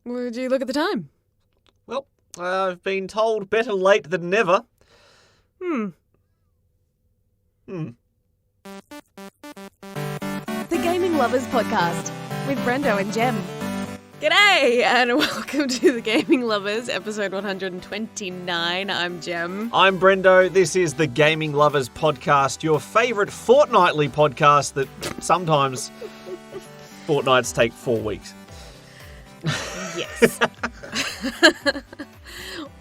Would you look at the time? Well, I've been told better late than never. The Gaming Lovers Podcast with Brendo and Jem. G'day and welcome to The Gaming Lovers, episode 129. I'm Jem. I'm Brendo. This is the Gaming Lovers Podcast, your favourite fortnightly podcast that sometimes fortnights take 4 weeks. Yes.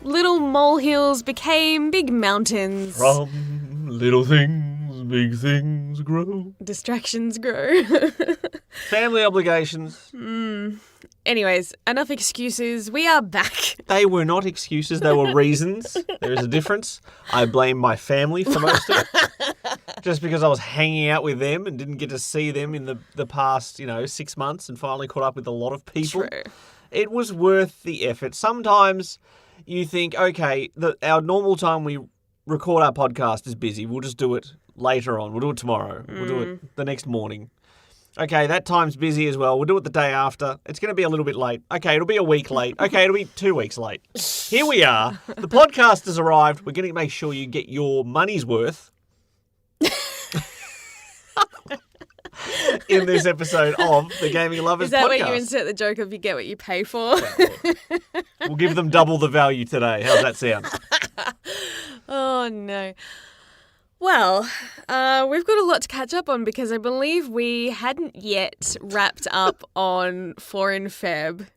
Little molehills became big mountains. From little things, big things grow. Distractions grow. Family obligations. Anyways, enough excuses. We are back. They were not excuses, they were reasons. There is a difference. I blame my family for most of it. Just because I was hanging out with them and didn't get to see them in the past, 6 months and finally caught up with a lot of people. True. It was worth the effort. Sometimes you think, okay, our normal time we record our podcast is busy. We'll just do it later on. We'll do it tomorrow. We'll do it the next morning. Okay, that time's busy as well. We'll do it the day after. It's going to be a little bit late. Okay, it'll be a week late. Okay, it'll be 2 weeks late. Here we are. The podcast has arrived. We're going to make sure you get your money's worth in this episode of the Gaming Lovers Podcast. Is that where you insert the joke of you get what you pay for? We'll give them double the value today. How's that sound? Oh, no. Well, we've got a lot to catch up on because I believe we hadn't yet wrapped up on 4 in Feb.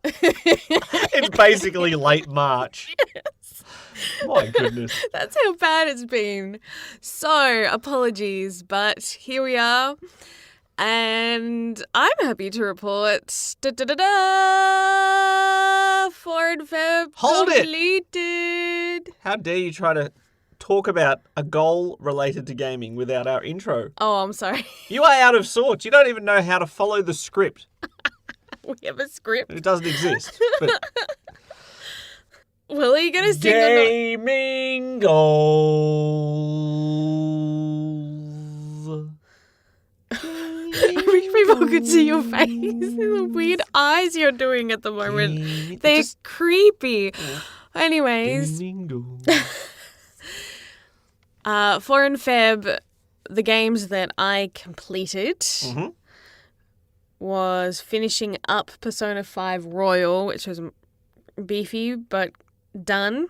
It's basically late March. Yes. My goodness. That's how bad it's been. So, apologies, but here we are. And I'm happy to report 4 in Feb Hold it! completed. How dare you try to talk about a goal related to gaming without our intro? Oh, I'm sorry. You are out of sorts. You don't even know how to follow the script. We have a script. It doesn't exist. But Well, are you going to sing gaming goals. I wish people could see your face. The weird eyes you're doing at the moment. They're creepy. Anyways, 4 in Feb, the games that I completed was finishing up Persona 5 Royal, which was beefy but done.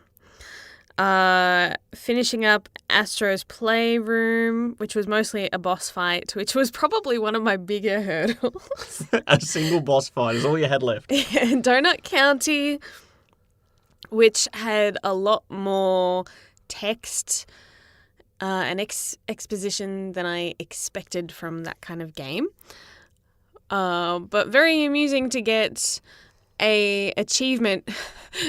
Finishing up Astro's Playroom, which was mostly a boss fight, which was probably one of my bigger hurdles. A single boss fight is all you had left. Donut County, which had a lot more text and exposition than I expected from that kind of game. But very amusing to get a achievement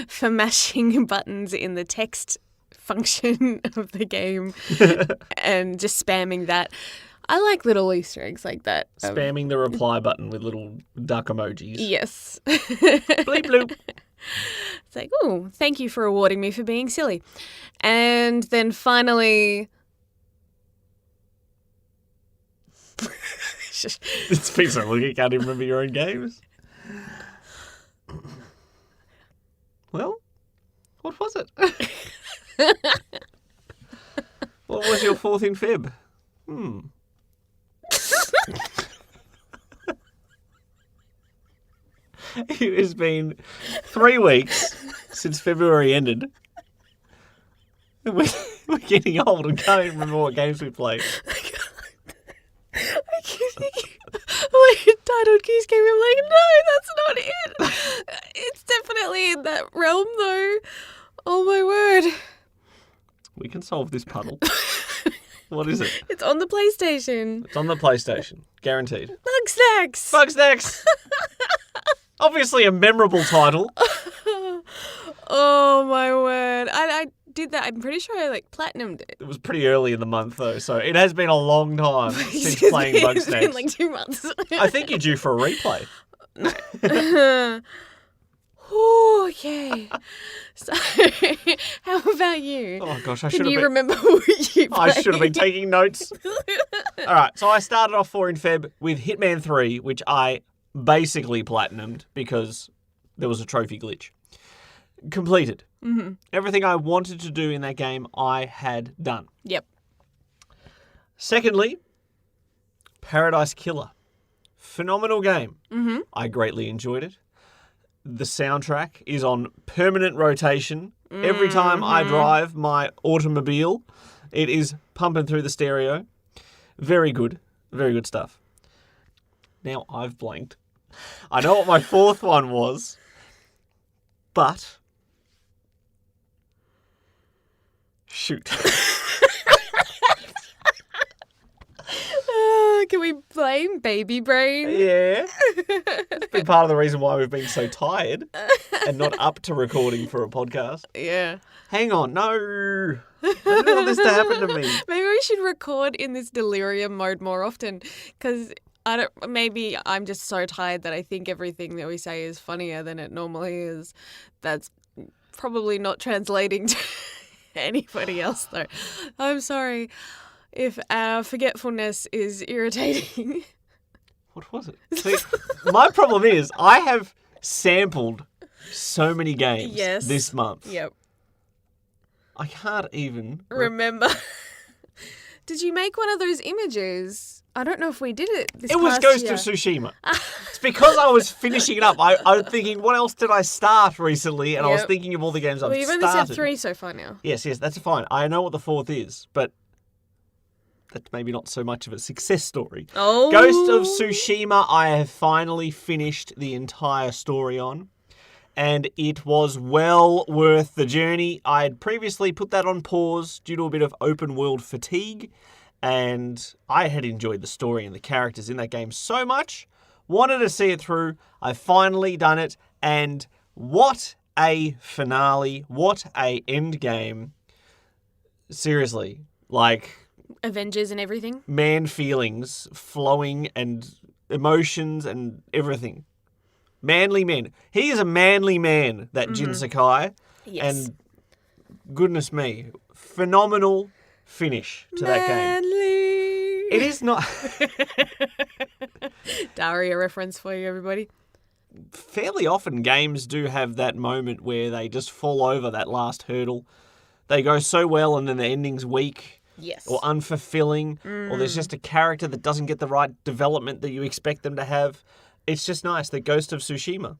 for mashing buttons in the text function of the game and just spamming that. I like little Easter eggs like that. Spamming the reply button with little duck emojis. Yes. Bleep bloop. It's like, oh, thank you for rewarding me for being silly. And then finally... It's been so long you can't even remember your own games. Well, what was it? What was your 4th in Feb? It has been 3 weeks since February ended. We're getting old and can't even remember what games we played. I keep thinking, like, Untitled Goose Game. I'm like, no, that's not it. It's definitely in that realm, though. Oh, my word. We can solve this puddle. What is it? It's on the PlayStation. It's on the PlayStation. Guaranteed. Bug Snacks. Bug Snacks! Obviously a memorable title. Oh, my word. I did that. I'm pretty sure I, platinumed it. It was pretty early in the month, though, so it has been a long time since playing Bug Snacks. It's been 2 months. I think you're due for a replay. Oh, okay. So, how about you? Oh, gosh, I should Can have you been... remember what you played? I should have been taking notes. All right, so I started off 4 in Feb with Hitman 3, which I basically platinumed because there was a trophy glitch. Completed. Mm-hmm. Everything I wanted to do in that game, I had done. Yep. Secondly, Paradise Killer. Phenomenal game. Mm-hmm. I greatly enjoyed it. The soundtrack is on permanent rotation. Every time I drive my automobile, it is pumping through the stereo. Very good. Very good stuff. Now I've blanked. I know what my fourth one was, but... Shoot. Can we blame baby brain? Yeah. It's been part of the reason why we've been so tired and not up to recording for a podcast. Yeah. Hang on. No. I don't want this to happen to me. Maybe we should record in this delirium mode more often, because maybe I'm just so tired that I think everything that we say is funnier than it normally is. That's probably not translating to anybody else, though. I'm sorry if our forgetfulness is irritating. What was it? See, my problem is I have sampled so many games this month. Yep. I can't even remember. Did you make one of those images? I don't know if we did it this It was past Ghost year. of Tsushima. It's because I was finishing it up. I was thinking, what else did I start recently? And I was thinking of all the games I've Well, you've started. only said 3 so far now. Yes, that's fine. I know what the fourth is, but that's maybe not so much of a success story. Oh. Ghost of Tsushima, I have finally finished the entire story on, and it was well worth the journey. I had previously put that on pause due to a bit of open world fatigue, and I had enjoyed the story and the characters in that game so much. Wanted to see it through. I've finally done it, and what a finale. What a end game. Seriously, like... Avengers and everything. Man feelings flowing and emotions and everything. Manly men. He is a manly man, that Jin Sakai. Yes. And goodness me, phenomenal finish to that game. It is not... Daria reference for you, everybody. Fairly often games do have that moment where they just fall over that last hurdle. They go so well and then the ending's weak. Yes. Or unfulfilling, or there's just a character that doesn't get the right development that you expect them to have. It's just nice that Ghost of Tsushima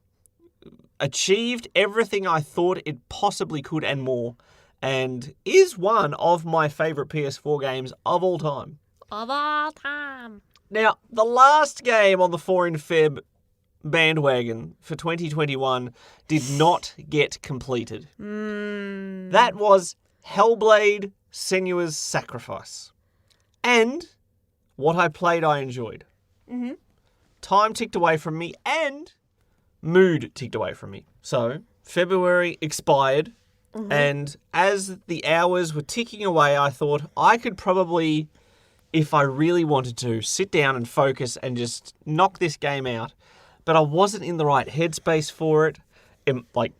achieved everything I thought it possibly could and more, and is one of my favourite PS4 games of all time. Of all time. Now, the last game on the 4 in Feb bandwagon for 2021 did not get completed. That was Hellblade Senua's Sacrifice. And what I played, I enjoyed. Mm-hmm. Time ticked away from me and mood ticked away from me. So, February expired, and as the hours were ticking away, I thought I could probably, if I really wanted to, sit down and focus and just knock this game out. But I wasn't in the right headspace for it, like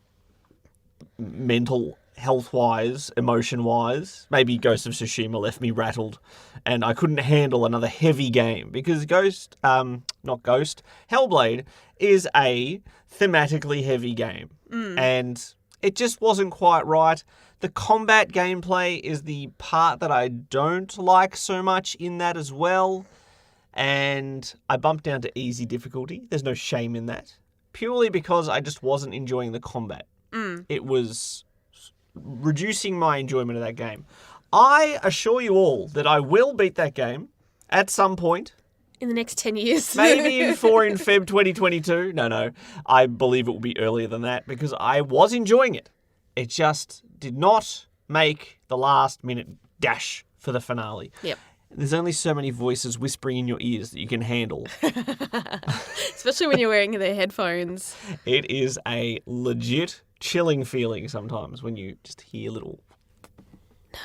mental health-wise, emotion-wise. Maybe Ghost of Tsushima left me rattled and I couldn't handle another heavy game because Hellblade is a thematically heavy game and it just wasn't quite right. The combat gameplay is the part that I don't like so much in that as well, and I bumped down to easy difficulty. There's no shame in that, purely because I just wasn't enjoying the combat. It was reducing my enjoyment of that game. I assure you all that I will beat that game at some point. In the next 10 years. Maybe in 4 in Feb 2022. No. I believe it will be earlier than that because I was enjoying it. It just did not make the last minute dash for the finale. Yep. There's only so many voices whispering in your ears that you can handle. Especially when you're wearing the headphones. It is a legit chilling feeling sometimes when you just hear little... No.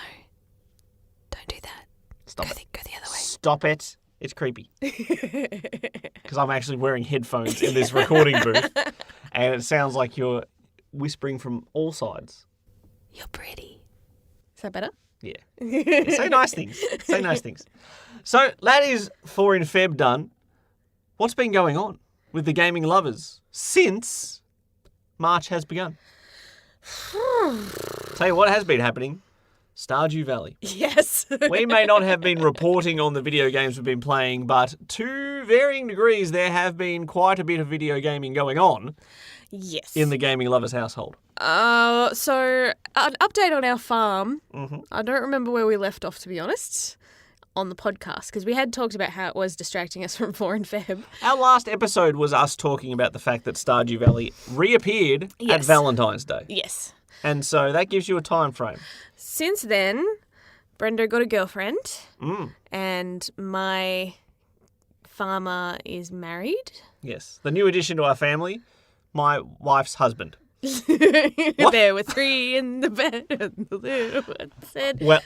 Don't do that. Stop it. Go the other way. Stop it. It's creepy. Because I'm actually wearing headphones in this recording booth and it sounds like you're whispering from all sides. You're pretty. Is that better? Yeah. Say nice things. Say nice things. So that is 4 in Feb done. What's been going on with the gaming lovers since March has begun. Tell you what has been happening. Stardew Valley. Yes. We may not have been reporting on the video games we've been playing, but to varying degrees, there have been quite a bit of video gaming going on Yes. in the gaming lovers household. So an update on our farm. Mm-hmm. I don't remember where we left off, to be honest, on the podcast, because we had talked about how it was distracting us from 4 and Feb. Our last episode was us talking about the fact that Stardew Valley reappeared at Yes. Valentine's Day. Yes. And so that gives you a time frame. Since then, Brendo got a girlfriend, Mm. and my farmer is married. Yes. The new addition to our family, my wife's husband. There were 3 in the bed, and the little one said, Well,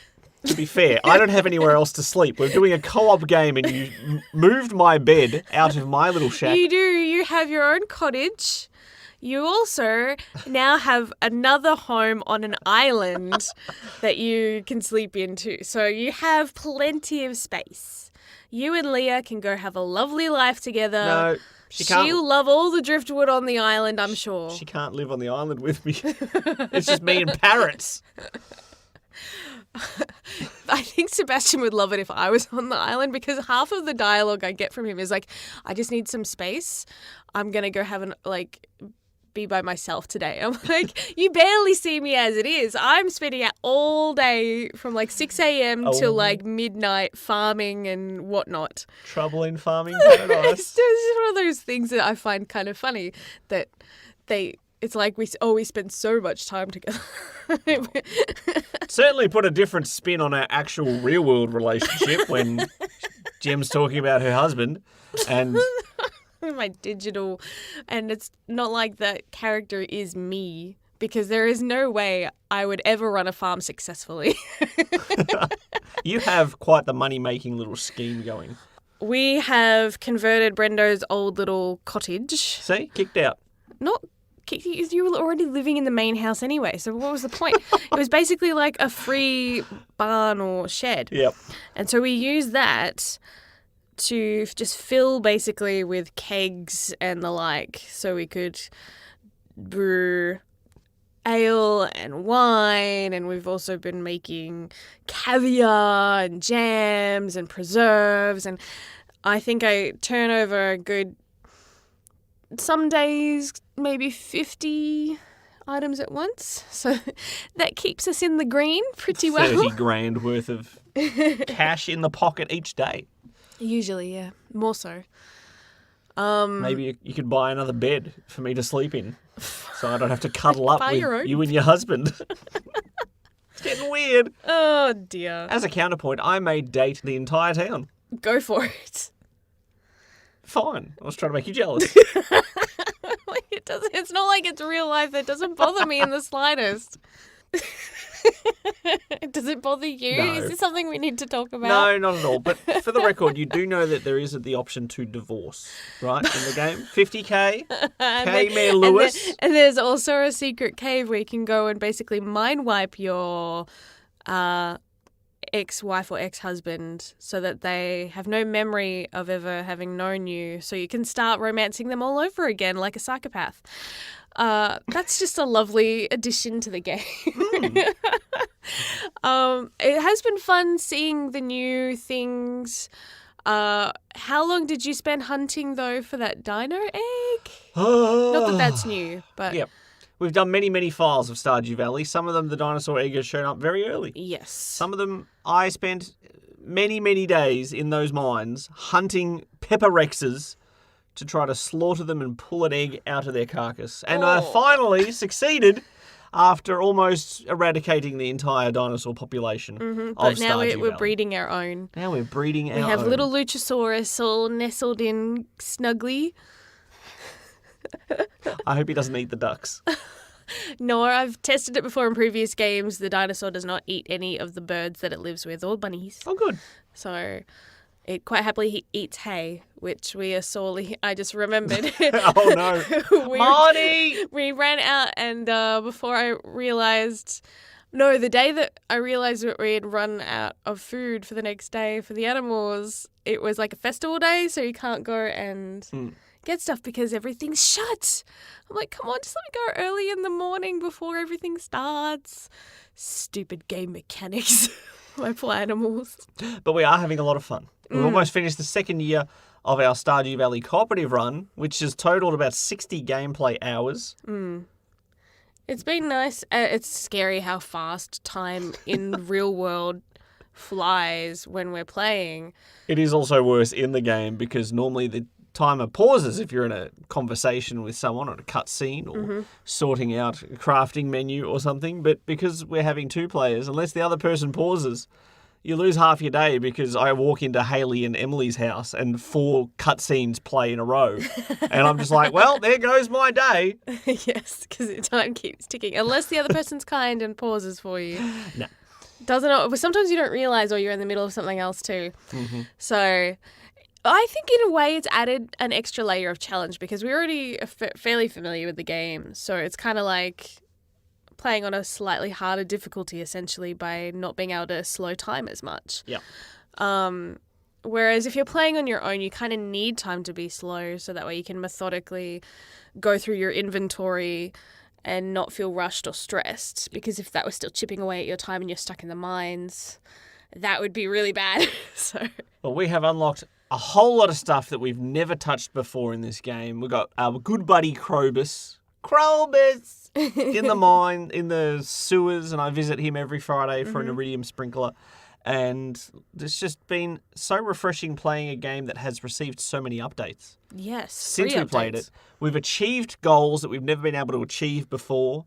to be fair, I don't have anywhere else to sleep. We're doing a co-op game and you moved my bed out of my little shack. You do. You have your own cottage. You also now have another home on an island that you can sleep into. So you have plenty of space. You and Leah can go have a lovely life together. No, she can't. She'll love all the driftwood on the island, I'm sure. She can't live on the island with me. It's just me and parrots. I think Sebastian would love it if I was on the island, because half of the dialogue I get from him is like, I just need some space. I'm going to go have be by myself today. I'm like, you barely see me as it is. I'm spending out all day from 6 a.m. till midnight farming and whatnot. Trouble in farming paradise. It's just one of those things that I find kind of funny, that it's like we spend so much time together. Certainly put a different spin on our actual real world relationship when Jem's talking about her husband and my digital, and it's not like that character is me, because there is no way I would ever run a farm successfully. you have quite the money-making little scheme going. We have converted Brendo's old little cottage. See? Kicked out. Not you were already living in the main house anyway, so what was the point? It was basically like a free barn or shed. Yep. And so we used that to just fill basically with kegs and the like, so we could brew ale and wine, and we've also been making caviar and jams and preserves, and I think I turn over a good, some days maybe 50 items at once, so that keeps us in the green pretty well. 30 grand worth of cash in the pocket each day. Usually, yeah. More so. Maybe you could buy another bed for me to sleep in, so I don't have to cuddle up Buy with your own you and your husband. It's getting weird. Oh, dear. As a counterpoint, I may date the entire town. Go for it. Fine. I was trying to make you jealous. It's not like it's real life. That doesn't bother me in the slightest. Does it bother you? No. Is this something we need to talk about? No, not at all. But for the record, you do know that there is the option to divorce, right, in the game? 50k, pay Mayor Lewis. And there's also a secret cave where you can go and basically mind wipe your ex-wife or ex-husband so that they have no memory of ever having known you, so you can start romancing them all over again like a psychopath. That's just a lovely addition to the game. It has been fun seeing the new things. How long did you spend hunting, though, for that dino egg? Not that that's new, but... Yep. We've done many, many files of Stardew Valley. Some of them, the dinosaur egg has shown up very early. Yes. Some of them, I spent many, many days in those mines hunting pepper rexes to try to slaughter them and pull an egg out of their carcass. And I finally succeeded after almost eradicating the entire dinosaur population of But now Stardew we're Valley. breeding our own. Now we're breeding our We have own. little Luchasaurus all nestled in snugly. I hope he doesn't eat the ducks. No, I've tested it before in previous games. The dinosaur does not eat any of the birds that it lives with, or bunnies. Oh, good. So it quite happily eats hay, which we are sorely... I just remembered. Oh, no. Marty! We ran out, and before I realised... No, the day that I realised that we had run out of food for the next day for the animals, it was like a festival day, so you can't go and get stuff because everything's shut. I'm like, come on, just let me go early in the morning before everything starts. Stupid game mechanics. My poor animals. But we are having a lot of fun. We've almost finished the second year of our Stardew Valley cooperative run, which has totaled about 60 gameplay hours. It's been nice. It's scary how fast time in real world flies when we're playing. It is also worse in the game because normally the timer pauses if you're in a conversation with someone or a cutscene or sorting out a crafting menu or something. But because we're having 2 players, unless the other person pauses, you lose half your day because I walk into Haley and Emily's house and 4 cutscenes play in a row. And I'm just like, well, there goes my day. Yes, because the time keeps ticking. Unless the other person's kind and pauses for you. No. Doesn't it? But sometimes you don't realise or you're in the middle of something else too. So I think in a way it's added an extra layer of challenge because we're already fairly familiar with the game. So it's kind of like playing on a slightly harder difficulty essentially by not being able to slow time as much. Yeah. Whereas if you're playing on your own, you kind of need time to be slow so that way you can methodically go through your inventory and not feel rushed or stressed. Because if that was still chipping away at your time and you're stuck in the mines, that would be really bad. Well, we have unlocked a whole lot of stuff that we've never touched before in this game. We've got our good buddy Krobus in the mine, in the sewers, and I visit him every Friday for an iridium sprinkler. And it's just been so refreshing playing a game that has received so many updates. Yes, since we played it. We've achieved goals that we've never been able to achieve before.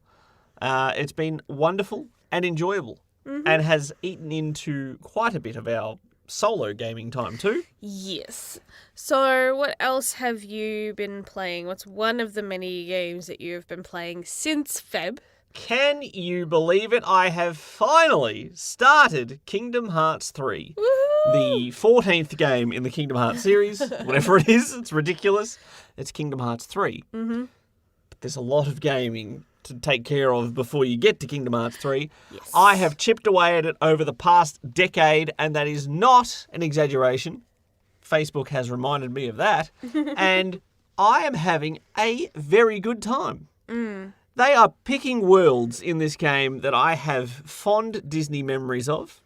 It's been wonderful and enjoyable and has eaten into quite a bit of our solo gaming time too. Yes. So what else have you been playing? What's one of the many games that you've been playing since Feb? Can you believe it? I have finally started Kingdom Hearts 3. Woohoo! The 14th game in the Kingdom Hearts series. Whatever it is, it's ridiculous. It's Kingdom Hearts 3. But there's a lot of gaming to take care of before you get to Kingdom Hearts 3. Yes. I have chipped away at it over the past decade, and that is not an exaggeration. Facebook has reminded me of that. And I am having a very good time. They are picking worlds in this game that I have fond Disney memories of.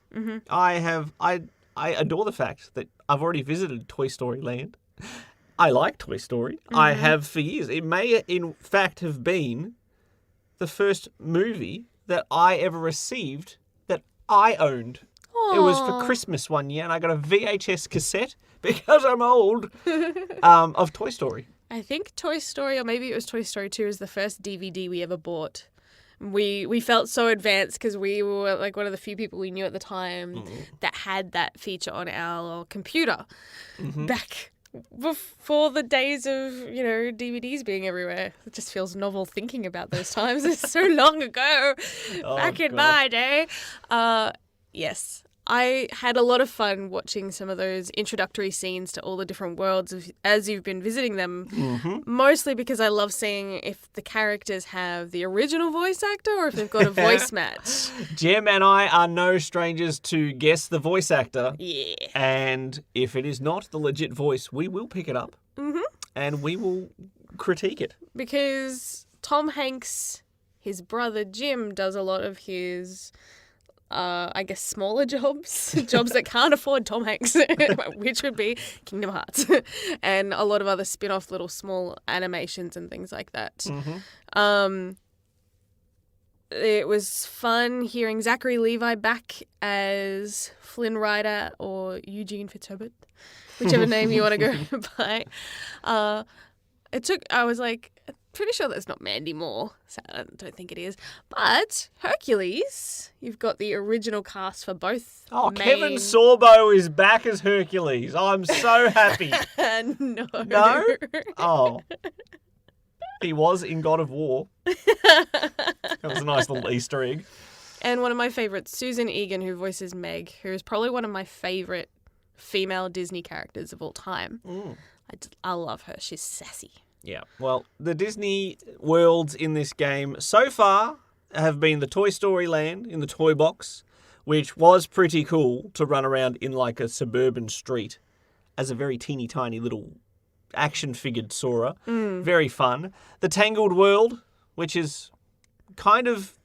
I adore the fact that I've already visited Toy Story Land. I like Toy Story. I have for years. It may, in fact, have been the first movie that I ever received that I owned. Aww. It was for Christmas one year, and I got a VHS cassette, because I'm old, of Toy Story. I think Toy Story, or maybe it was Toy Story 2, is the first DVD we ever bought. We felt so advanced because we were like one of the few people we knew at the time that had that feature on our computer back before the days of, DVDs being everywhere. It just feels novel thinking about those times. It's so long ago, back in my day. Yes. I had a lot of fun watching some of those introductory scenes to all the different worlds as you've been visiting them, mostly because I love seeing if the characters have the original voice actor or if they've got a voice match. Jem and I are no strangers to guess the voice actor. Yeah. And if it is not the legit voice, we will pick it up and we will critique it. Because Tom Hanks, his brother Jim, does a lot of his... smaller jobs that can't afford Tom Hanks, which would be Kingdom Hearts, and a lot of other spin-off little small animations and things like that. It was fun hearing Zachary Levi back as Flynn Rider or Eugene Fitzherbert, whichever name you want to go by. I was like, pretty sure that's not Mandy Moore, so I don't think it is. But Hercules, you've got the original cast for both. Oh, Kevin Sorbo is back as Hercules. I'm so happy. No. No? Oh. He was in God of War. That was a nice little Easter egg. And one of my favourites, Susan Egan, who voices Meg, who is probably one of my favourite female Disney characters of all time. I love her. She's sassy. Yeah, well, the Disney worlds in this game so far have been the Toy Story Land in the toy box, which was pretty cool to run around in like a suburban street as a very teeny tiny little action-figured Sora. Very fun. The Tangled World, which is kind of...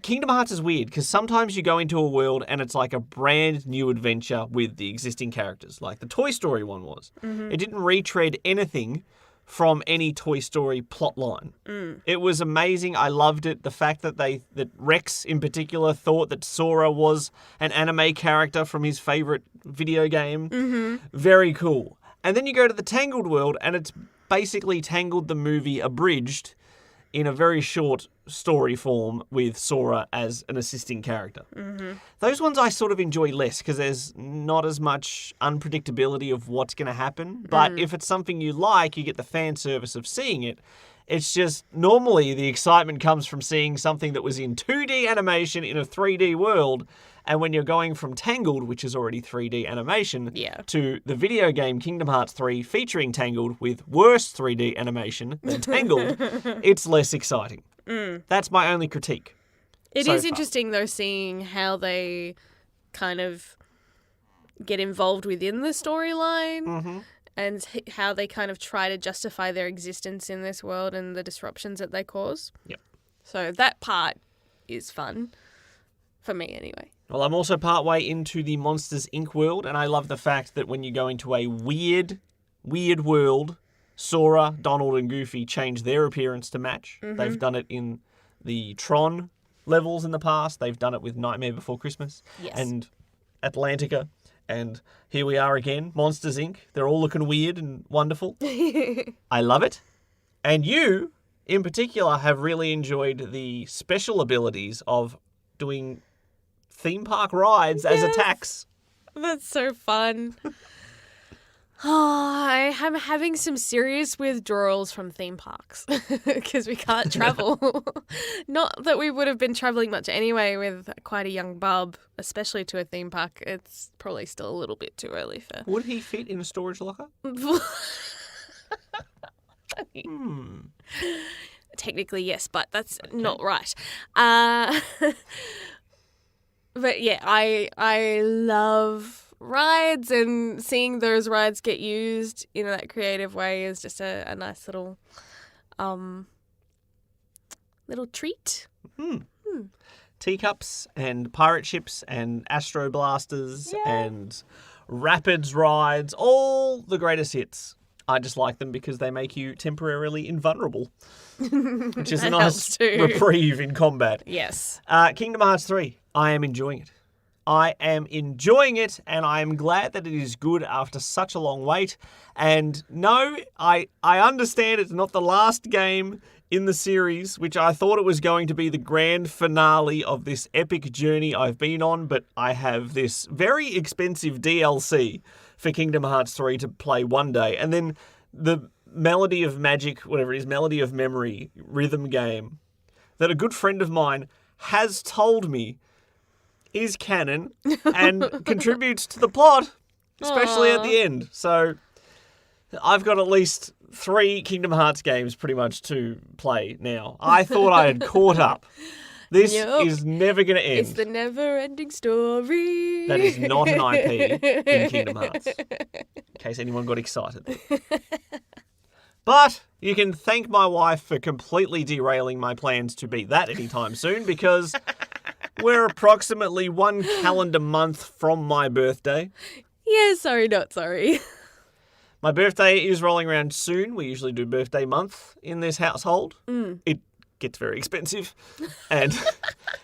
Kingdom Hearts is weird because sometimes you go into a world and it's like a brand new adventure with the existing characters, like the Toy Story one was. It didn't retread anything from any Toy Story plotline. It was amazing. I loved it. The fact that that Rex in particular thought that Sora was an anime character from his favorite video game. Very cool. And then you go to the Tangled World and it's basically Tangled the movie abridged in a very short story form with Sora as an assisting character. Those ones I sort of enjoy less because there's not as much unpredictability of what's going to happen. But if it's something you like, you get the fan service of seeing it. It's just normally the excitement comes from seeing something that was in 2D animation in a 3D world. And when you're going from Tangled, which is already 3D animation, to the video game Kingdom Hearts 3 featuring Tangled with worse 3D animation than Tangled, it's less exciting. That's my only critique. It is interesting, though, seeing how they kind of get involved within the storyline and how they kind of try to justify their existence in this world and the disruptions that they cause. Yep. So that part is fun. For me, anyway. Well, I'm also partway into the Monsters, Inc. world, and I love the fact that when you go into a weird world, Sora, Donald, and Goofy change their appearance to match. They've done it in the Tron levels in the past. They've done it with Nightmare Before Christmas and Atlantica. And here we are again, Monsters, Inc. They're all looking weird and wonderful. I love it. And you, in particular, have really enjoyed the special abilities of doing theme park rides as attacks. That's so fun. I am having some serious withdrawals from theme parks because we can't travel. Not that we would have been traveling much anyway with quite a young bub, especially to a theme park. It's probably still a little bit too early for... Would he fit in a storage locker? Technically, yes, but that's not right. But yeah, I love rides, and seeing those rides get used in that creative way is just a nice little treat. Teacups and pirate ships and astro blasters and rapids rides, all the greatest hits. I just like them because they make you temporarily invulnerable, which is a nice reprieve in combat. Yes. Kingdom Hearts 3, I am enjoying it. I am enjoying it, and I am glad that it is good after such a long wait. And no, I understand it's not the last game in the series, which I thought it was going to be the grand finale of this epic journey I've been on, but I have this very expensive DLC for Kingdom Hearts 3 to play one day, and then the Melody of Magic, whatever it is, Melody of Memory rhythm game that a good friend of mine has told me is canon and contributes to the plot, especially at the end. So I've got at least 3 Kingdom Hearts games pretty much to play now. I thought I had caught up. This is never going to end. It's the never-ending story. That is not an IP in Kingdom Hearts, in case anyone got excited. But you can thank my wife for completely derailing my plans to beat that anytime soon, because we're approximately 1 calendar month from my birthday. Yeah, sorry, not sorry. My birthday is rolling around soon. We usually do birthday month in this household. It gets very expensive, and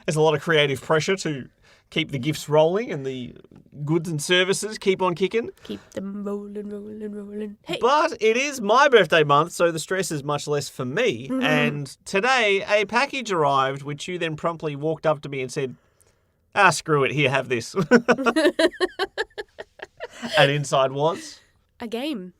there's a lot of creative pressure to keep the gifts rolling and the goods and services keep on kicking. Keep them rolling. Hey. But it is my birthday month, so the stress is much less for me. And today, a package arrived, which you then promptly walked up to me and said, screw it, here, have this. And inside was? A game.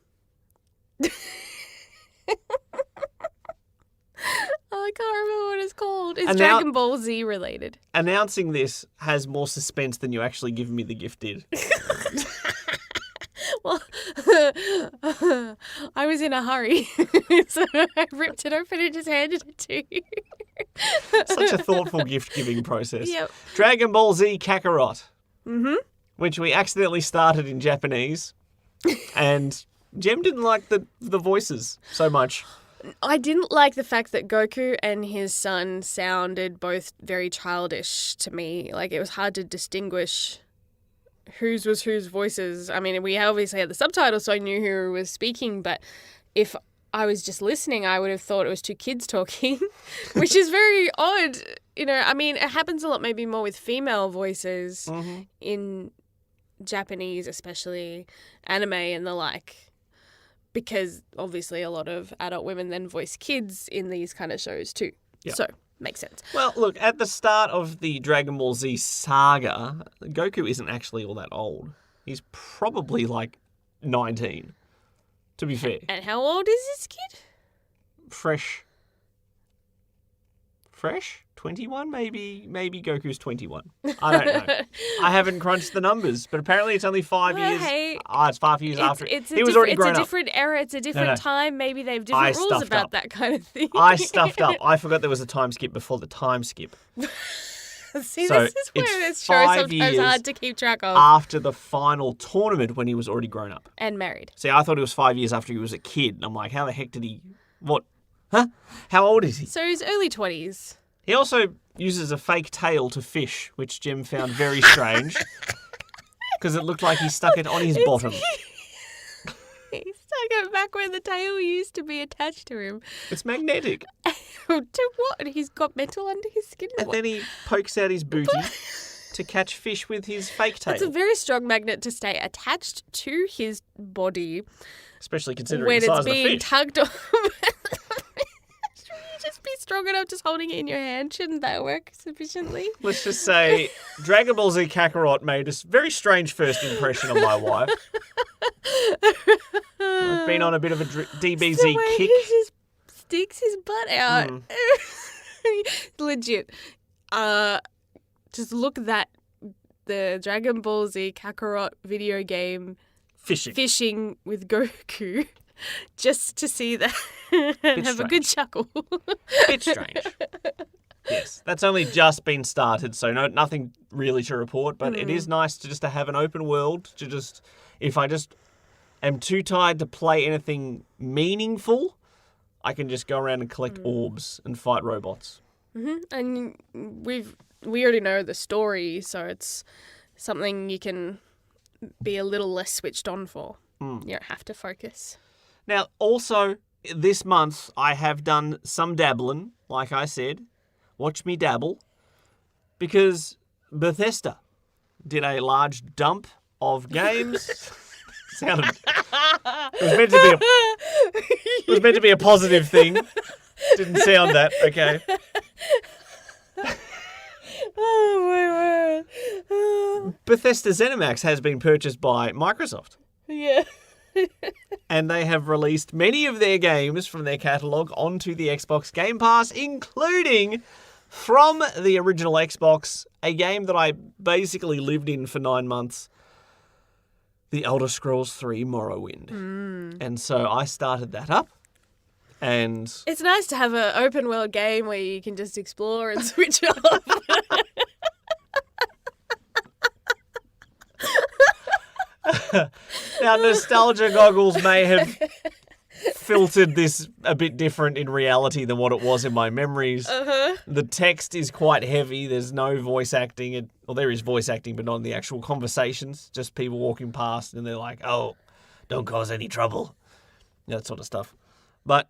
I can't remember what it's called. It's Dragon Ball Z related. Announcing this has more suspense than you actually giving me the gift did. Well, I was in a hurry, so I ripped it open and just handed it to you. Such a thoughtful gift-giving process. Yep. Dragon Ball Z Kakarot, which we accidentally started in Japanese, and Jem didn't like the voices so much. I didn't like the fact that Goku and his son sounded both very childish to me. Like, it was hard to distinguish whose was whose voices. I mean, we obviously had the subtitles, so I knew who was speaking, but if I was just listening, I would have thought it was two kids talking, which is very odd. You know, I mean, it happens a lot maybe more with female voices in Japanese, especially anime and the like. Because obviously a lot of adult women then voice kids in these kind of shows too. Yep. So, makes sense. Well, look, at the start of the Dragon Ball Z saga, Goku isn't actually all that old. He's probably like 19, to be fair. And how old is this kid? Fresh? 21? Maybe Goku's 21. I don't know. I haven't crunched the numbers, but apparently it's only 5 years. Hey, it's 5 years after. He was already grown up. It's a different era. It's a different time. Maybe they have different rules about that kind of thing. I stuffed up. I forgot there was a time skip before the time skip. See, so this is where this show is sometimes hard to keep track of. After the final tournament when he was already grown up. And married. See, I thought it was 5 years after he was a kid. And I'm like, how the heck did he... What? Huh? How old is he? So he's early 20s. He also uses a fake tail to fish, which Jem found very strange. Because it looked like he stuck it on his bottom. He stuck it back where the tail used to be attached to him. It's magnetic. To what? He's got metal under his skin? And then he pokes out his booty to catch fish with his fake tail. It's a very strong magnet to stay attached to his body. Especially considering the size of the fish. When it's being tugged on. Just be strong enough just holding it in your hand. Shouldn't that work sufficiently? Let's just say Dragon Ball Z Kakarot made a very strange first impression on my wife. I've been on a bit of a DBZ the way kick. He just sticks his butt out. Legit. Just look that the Dragon Ball Z Kakarot video game fishing with Goku. Just to see that and have a good chuckle. Bit strange. Yes, that's only just been started, so nothing really to report, but it is nice to have an open world, if I just am too tired to play anything meaningful, I can just go around and collect orbs and fight robots. And we already know the story, so it's something you can be a little less switched on for. You don't have to focus. Now, also, this month, I have done some dabbling, like I said. Watch me dabble. Because Bethesda did a large dump of games. It was meant to be a positive thing. Didn't sound that, okay. Oh, my word. Bethesda ZeniMax has been purchased by Microsoft. Yeah. And they have released many of their games from their catalogue onto the Xbox Game Pass, including from the original Xbox, a game that I basically lived in for 9 months, The Elder Scrolls 3 Morrowind. And so I started that up. And it's nice to have an open world game where you can just explore and switch off. Now, nostalgia goggles may have filtered this a bit different in reality than what it was in my memories. The text is quite heavy. There's no voice acting. Well, there is voice acting, but not in the actual conversations. Just people walking past and they're like, oh, don't cause any trouble. That sort of stuff. But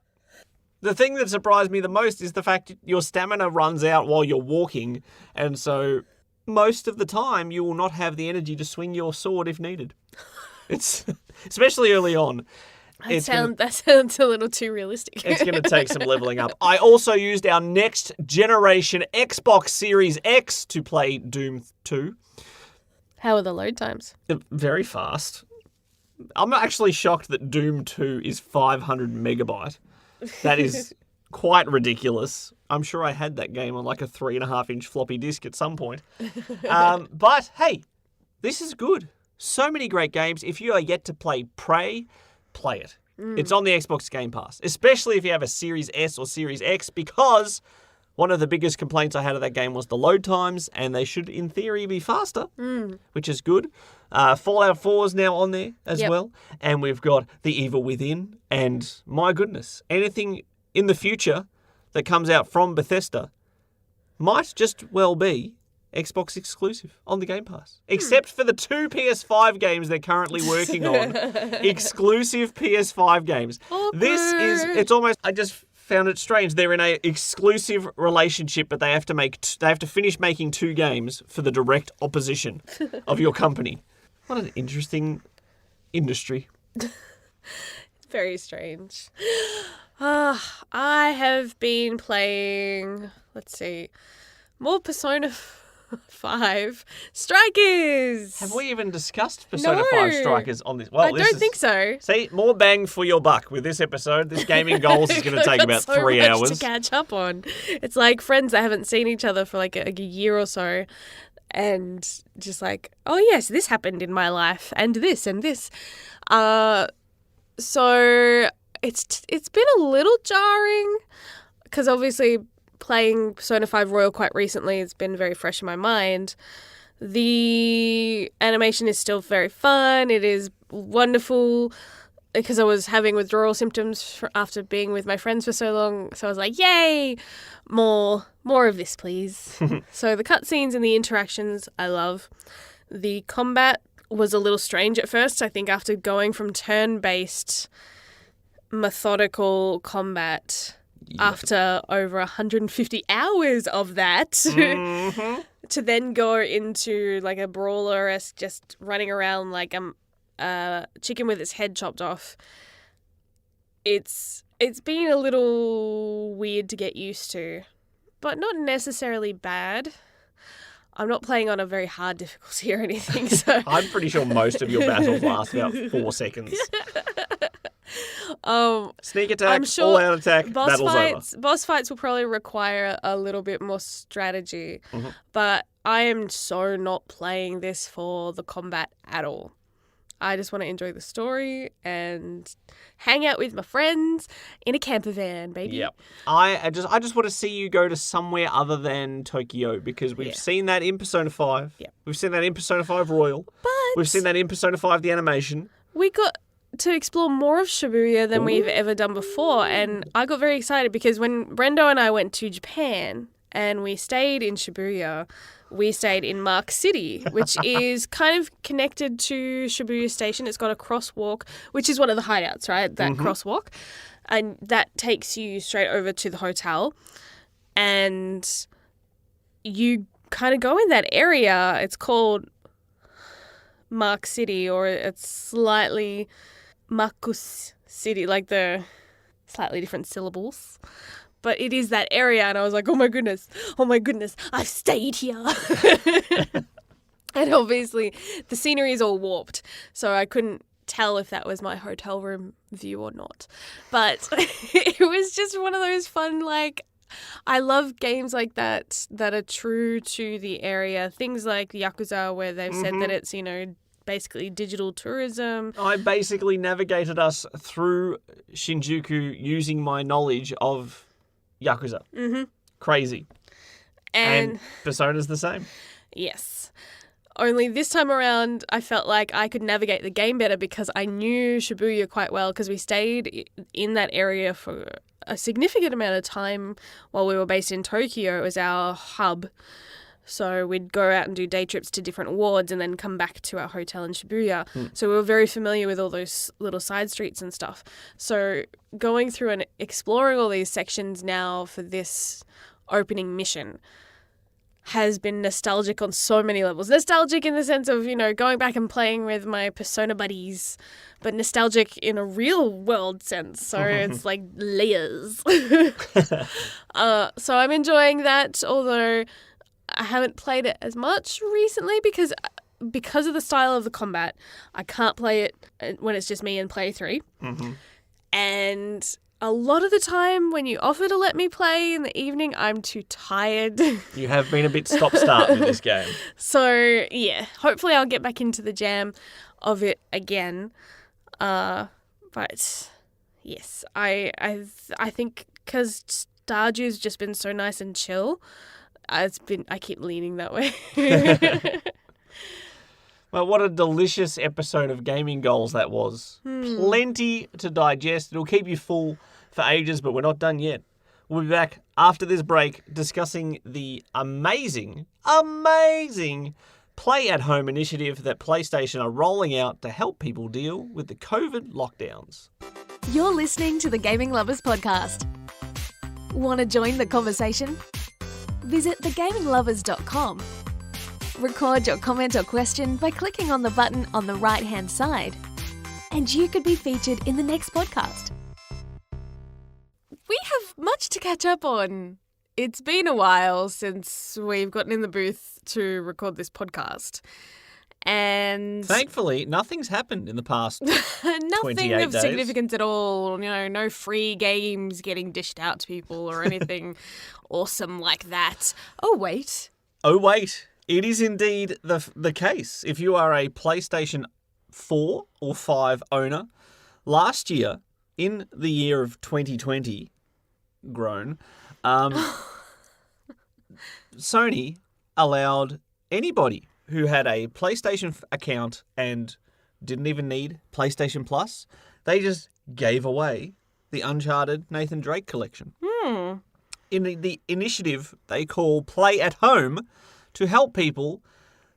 the thing that surprised me the most is the fact that your stamina runs out while you're walking. And so most of the time you will not have the energy to swing your sword if needed. It's especially early on. That sounds a little too realistic. It's going to take some leveling up. I also used our next generation Xbox Series X to play Doom 2. How are the load times? Very fast. I'm actually shocked that Doom 2 is 500 megabyte. That is quite ridiculous. I'm sure I had that game on like a 3.5-inch floppy disk at some point. But hey, this is good. So many great games. If you are yet to play Prey, play it. It's on the Xbox Game Pass, especially if you have a Series S or Series X, because One of the biggest complaints I had of that game was the load times, and they should, in theory, be faster, which is good. Fallout 4 is now on there as well, and we've got The Evil Within, and my goodness, anything in the future that comes out from Bethesda might just well be Xbox exclusive on the Game Pass. Except for the 2 PS5 games they're currently working on. Exclusive PS5 games. Awkward. It's almost, I just found it strange. They're in a exclusive relationship, but they have to finish making 2 games for the direct opposition of your company. What an interesting industry. Very strange. I have been playing, let's see, more Persona 5 Strikers. Have we even discussed Persona 5 Strikers on this? Well, I don't think so. See, more bang for your buck with this episode. This Gaming Goals is going to take about 3 hours. So much to catch up on. It's like friends that haven't seen each other for like a year or so, and just like, oh yes, this happened in my life, and this and this. So it's been a little jarring because obviously playing Persona 5 Royal quite recently, it's been very fresh in my mind. The animation is still very fun. It is wonderful because I was having withdrawal symptoms after being with my friends for so long. So I was like, yay, more of this, please. So the cutscenes and the interactions, I love. The combat was a little strange at first. I think after going from turn-based methodical combat after over 150 hours of that to then go into like a brawler-esque just running around like a chicken with its head chopped off. It's been a little weird to get used to, but not necessarily bad. I'm not playing on a very hard difficulty or anything. So I'm pretty sure most of your battles last about 4 seconds. Sneak attack, I'm sure all-out attack, battle's over. Boss fights will probably require a little bit more strategy, but I am so not playing this for the combat at all. I just want to enjoy the story and hang out with my friends in a camper van, baby. Yep. I just want to see you go to somewhere other than Tokyo because we've seen that in Persona 5. Yep. We've seen that in Persona 5 Royal. But we've seen that in Persona 5 the animation. We got to explore more of Shibuya than we've ever done before, and I got very excited because when Brendo and I went to Japan and we stayed in Shibuya, we stayed in Mark City, which is kind of connected to Shibuya Station. It's got a crosswalk, which is one of the hideouts, right? That crosswalk. And that takes you straight over to the hotel. And you kind of go in that area. It's called Mark City, or it's slightly Marcus City, like the slightly different syllables. But it is that area, and I was like, oh my goodness, I've stayed here. And obviously the scenery is all warped, so I couldn't tell if that was my hotel room view or not. But it was just one of those fun, like, I love games like that are true to the area. Things like Yakuza, where they've said that it's, basically digital tourism. I basically navigated us through Shinjuku using my knowledge of Yakuza. Crazy. And Persona's the same. Yes. Only this time around, I felt like I could navigate the game better because I knew Shibuya quite well because we stayed in that area for a significant amount of time while we were based in Tokyo. It was our hub. So we'd go out and do day trips to different wards and then come back to our hotel in Shibuya. So we were very familiar with all those little side streets and stuff. So going through and exploring all these sections now for this opening mission has been nostalgic on so many levels. Nostalgic in the sense of, going back and playing with my Persona buddies, but nostalgic in a real world sense. So it's like layers. So I'm enjoying that, although I haven't played it as much recently because of the style of the combat. I can't play it when it's just me and play 3. And a lot of the time when you offer to let me play in the evening, I'm too tired. You have been a bit stop-start with this game. So, yeah, hopefully I'll get back into the jam of it again. But, yes, I think because Stardew's just been so nice and chill. I keep leaning that way. Well, what a delicious episode of Gaming Goals that was. Plenty to digest. It'll keep you full for ages, but we're not done yet. We'll be back after this break discussing the amazing play-at-home initiative that PlayStation are rolling out to help people deal with the COVID lockdowns. You're listening to the Gaming Lovers Podcast. Want to join the conversation? Visit thegaminglovers.com. Record your comment or question by clicking on the button on the right-hand side. And you could be featured in the next podcast. We have much to catch up on. It's been a while since we've gotten in the booth to record this podcast. And thankfully, nothing's happened in the past 28 nothing of days. significance at all. No free games getting dished out to people or anything awesome like that. Oh, wait. It is indeed the case. If you are a PlayStation 4 or 5 owner, last year, in the year of 2020, Sony allowed anybody who had a PlayStation account and didn't even need PlayStation Plus, they just gave away the Uncharted Nathan Drake collection. In the initiative they call Play at Home to help people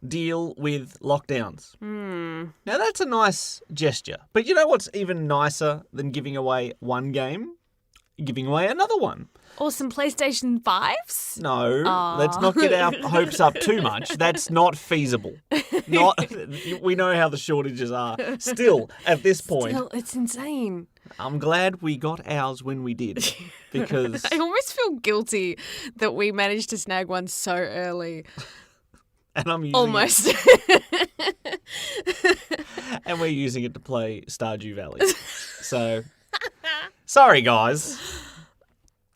deal with lockdowns. Now that's a nice gesture. But you know what's even nicer than giving away one game? Giving away another one. Or some PlayStation 5s? No, let's not get our hopes up too much. That's not feasible. We know how the shortages are. Still, at this point, it's insane. I'm glad we got ours when we did. Because I almost feel guilty that we managed to snag one so early. And I'm using almost. And we're using it to play Stardew Valley. So, sorry guys.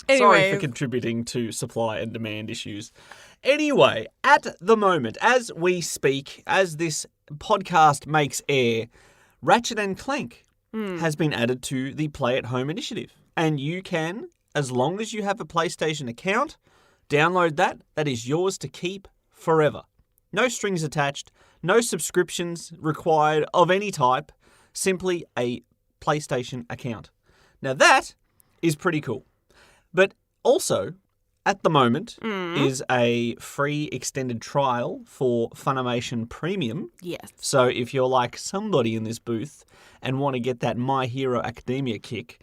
Sorry for contributing to supply and demand issues. Anyway, at the moment, as we speak, as this podcast makes air, Ratchet & Clank has been added to the Play at Home initiative. And you can, as long as you have a PlayStation account, download that. That is yours to keep forever. No strings attached, no subscriptions required of any type, simply a PlayStation account. Now that is pretty cool. But also, at the moment, is a free extended trial for Funimation Premium. Yes. So if you're like somebody in this booth and want to get that My Hero Academia kick,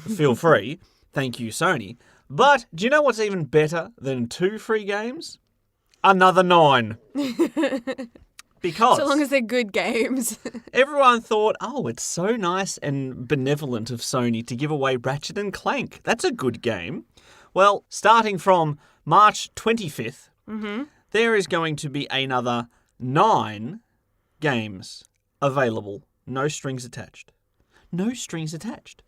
feel free. Thank you, Sony. But do you know what's even better than 2 free games? Another 9. Because so long as they're good games. Everyone thought, it's so nice and benevolent of Sony to give away Ratchet & Clank. That's a good game. Well, starting from March 25th, there is going to be another 9 games available. No strings attached. No strings attached.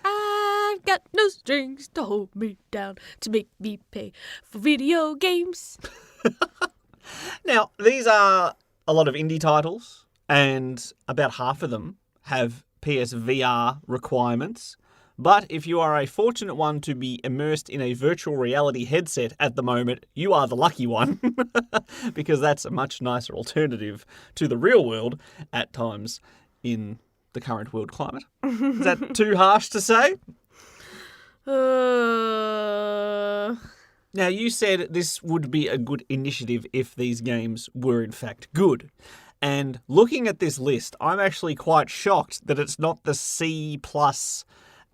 I've got no strings to hold me down to make me pay for video games. Now, these are a lot of indie titles, and about half of them have PSVR requirements. But if you are a fortunate one to be immersed in a virtual reality headset at the moment, you are the lucky one, because that's a much nicer alternative to the real world at times in the current world climate. Is that too harsh to say? Now, you said this would be a good initiative if these games were in fact good. And looking at this list, I'm actually quite shocked that it's not the C+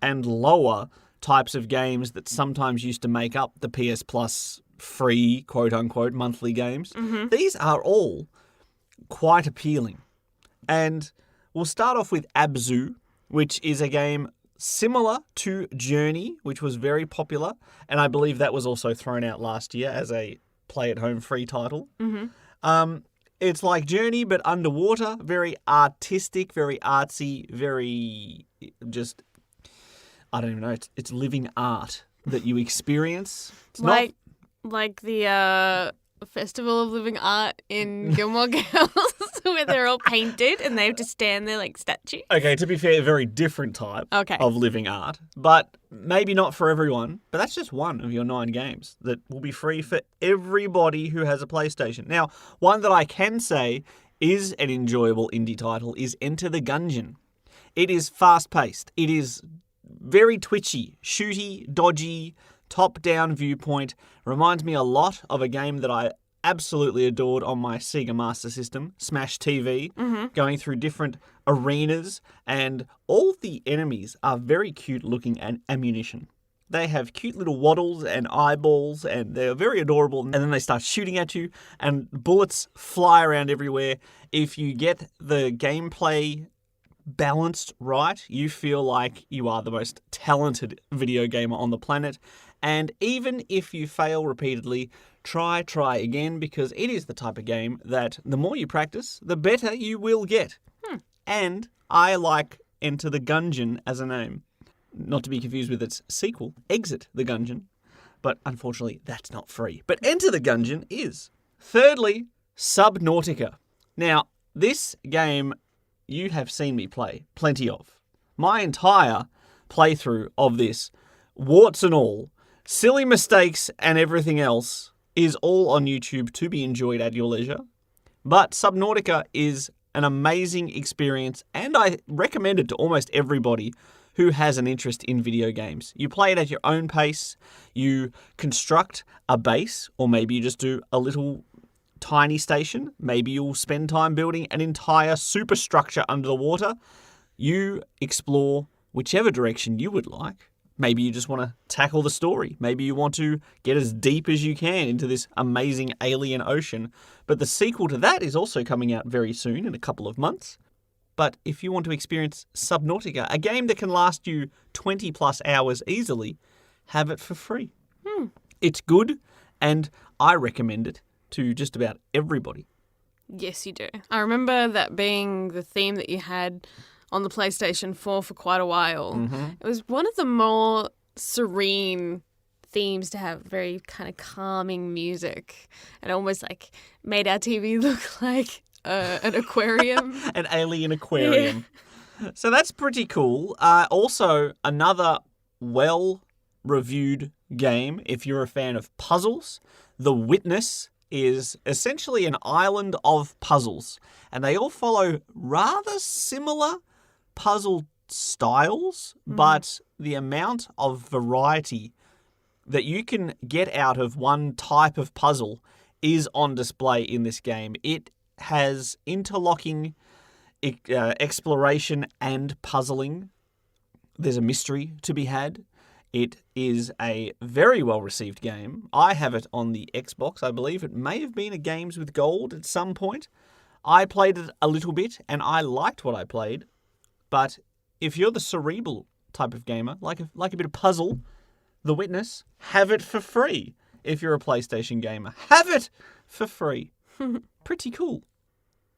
and lower types of games that sometimes used to make up the PS Plus free, quote-unquote, monthly games. These are all quite appealing. And we'll start off with Abzu, which is a game similar to Journey, which was very popular, and I believe that was also thrown out last year as a play-at-home free title. It's like Journey, but underwater, very artistic, very artsy, very just, I don't even know, it's living art that you experience. It's like the Festival of Living Art in Gilmore Girls, where they're all painted and they have to stand there like statues. Okay, to be fair, a very different type Okay. of living art. But maybe not for everyone, but that's just one of your 9 games that will be free for everybody who has a PlayStation. Now, one that I can say is an enjoyable indie title is Enter the Gungeon. It is fast-paced. It is very twitchy, shooty, dodgy, top-down viewpoint. Reminds me a lot of a game that I absolutely adored on my Sega Master System, Smash TV, going through different arenas, and all the enemies are very cute-looking ammunition. They have cute little waddles and eyeballs, and they're very adorable, and then they start shooting at you, and bullets fly around everywhere. If you get the gameplay balanced right, you feel like you are the most talented video gamer on the planet. And even if you fail repeatedly, try again, because it is the type of game that the more you practice, the better you will get. And I like Enter the Gungeon as a name. Not to be confused with its sequel, Exit the Gungeon. But unfortunately, that's not free. But Enter the Gungeon is. Thirdly, Subnautica. Now, this game you have seen me play plenty of. My entire playthrough of this, warts and all, silly mistakes and everything else, is all on YouTube to be enjoyed at your leisure. But Subnautica is an amazing experience, and I recommend it to almost everybody who has an interest in video games. You play it at your own pace, you construct a base, or maybe you just do a little tiny station. Maybe you'll spend time building an entire superstructure under the water. You explore whichever direction you would like. Maybe you just want to tackle the story. Maybe you want to get as deep as you can into this amazing alien ocean. But the sequel to that is also coming out very soon, in a couple of months. But if you want to experience Subnautica, a game that can last you 20 plus hours easily, have it for free. It's good, and I recommend it to just about everybody. Yes, you do. I remember that being the theme that you had on the PlayStation 4 for quite a while. It was one of the more serene themes to have, very kind of calming music, and almost like made our TV look like an aquarium. An alien aquarium. Yeah. So that's pretty cool. Also, another well-reviewed game, if you're a fan of puzzles, The Witness is essentially an island of puzzles, and they all follow rather similar puzzle styles, but the amount of variety that you can get out of one type of puzzle is on display in this game. It has interlocking exploration and puzzling. There's a mystery to be had. It is a very well-received game. I have it on the Xbox. I believe it may have been a Games with Gold at some point. I played it a little bit, and I liked what I played. But if you're the cerebral type of gamer, like a bit of puzzle, The Witness, have it for free. If you're a PlayStation gamer, have it for free. Pretty cool.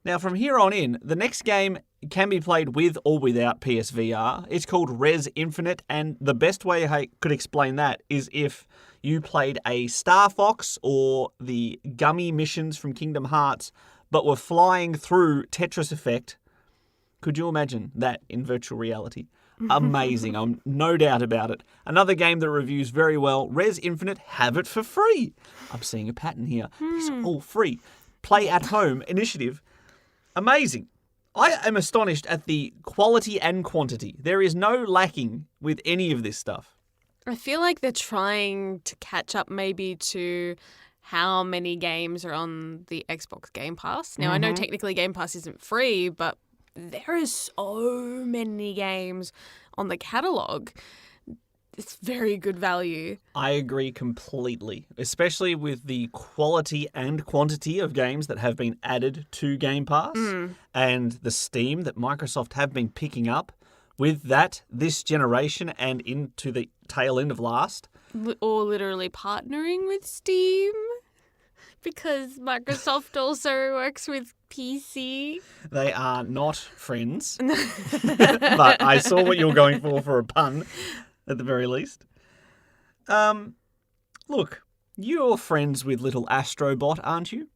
Now, from here on in, the next game can be played with or without PSVR. It's called Res Infinite, and the best way I could explain that is if you played a Star Fox or the Gummy missions from Kingdom Hearts, but were flying through Tetris Effect. Could you imagine that in virtual reality? Amazing. I'm no doubt about it. Another game that reviews very well, Res Infinite, have it for free. I'm seeing a pattern here. It's all free. Play at home initiative. Amazing. I am astonished at the quality and quantity. There is no lacking with any of this stuff. I feel like they're trying to catch up maybe to how many games are on the Xbox Game Pass. Now, I know technically Game Pass isn't free, but there is so many games on the catalogue. It's very good value. I agree completely, especially with the quality and quantity of games that have been added to Game Pass and the steam that Microsoft have been picking up with that this generation and into the tail end of last. Or literally partnering with Steam, because Microsoft also works with PC. They are not friends, but I saw what you were going for a pun. At the very least. Look, you're friends with little Astrobot, aren't you?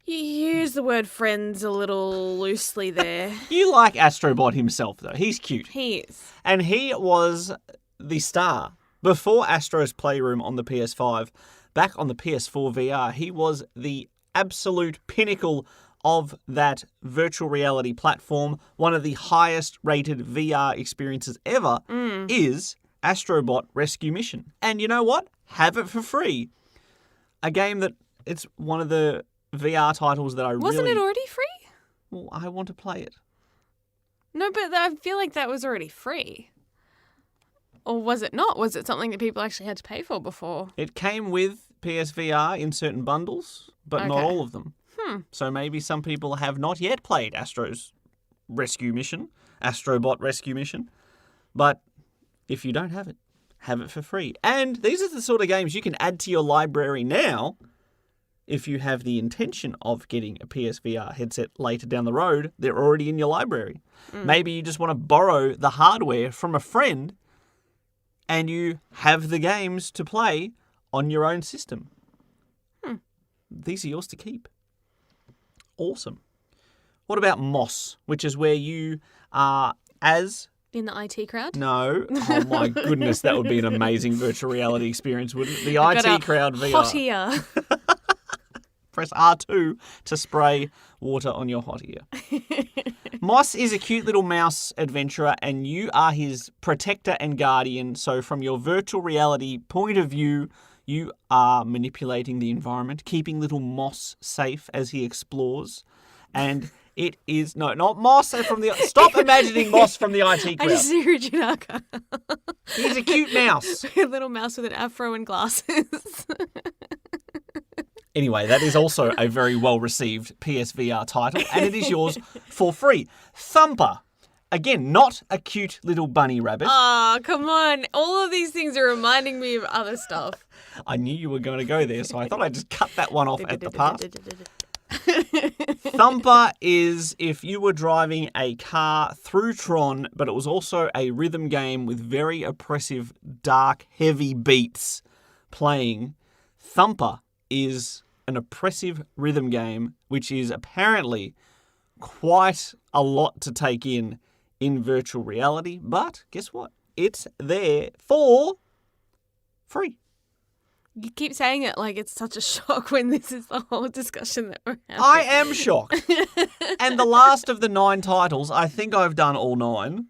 You use the word friends a little loosely there. You like Astrobot himself, though. He's cute. He is. And he was the star. Before Astro's Playroom on the PS5, back on the PS4 VR, he was the absolute pinnacle of that virtual reality platform. One of the highest rated VR experiences ever is Astrobot Rescue Mission. And you know what? Have it for free. A game that it's one of the VR titles that Wasn't it already free? Well, I want to play it. No, but I feel like that was already free. Or was it not? Was it something that people actually had to pay for before? It came with PSVR in certain bundles, but not Okay. all of them. So maybe some people have not yet played Astrobot Rescue Mission. But if you don't have it for free. And these are the sort of games you can add to your library now if you have the intention of getting a PSVR headset later down the road. They're already in your library. Maybe you just want to borrow the hardware from a friend and you have the games to play on your own system. These are yours to keep. Awesome. What about Moss, which is where you are as... In the IT crowd? No. Oh my goodness, that would be an amazing virtual reality experience, wouldn't it? The IT crowd VR. Hot ear. Press R2 to spray water on your hot ear. Moss is a cute little mouse adventurer and you are his protector and guardian. So from your virtual reality point of view, you are manipulating the environment, keeping little Moss safe as he explores. And it is... No, not Moss from the... Stop imagining Moss from the IT I crowd. just see Rujinaka. He's a cute mouse. A little mouse with an afro and glasses. Anyway, that is also a very well-received PSVR title, and it is yours for free. Thumper. Again, not a cute little bunny rabbit. Oh, come on. All of these things are reminding me of other stuff. I knew you were going to go there, so I thought I'd just cut that one off at the pass. Thumper is if you were driving a car through Tron, but it was also a rhythm game with very oppressive, dark, heavy beats playing. Thumper is an oppressive rhythm game, which is apparently quite a lot to take in virtual reality. But guess what? It's there for free. You keep saying it like it's such a shock when this is the whole discussion that we're having. I am shocked. And the last of the 9 titles, I think I've done all 9.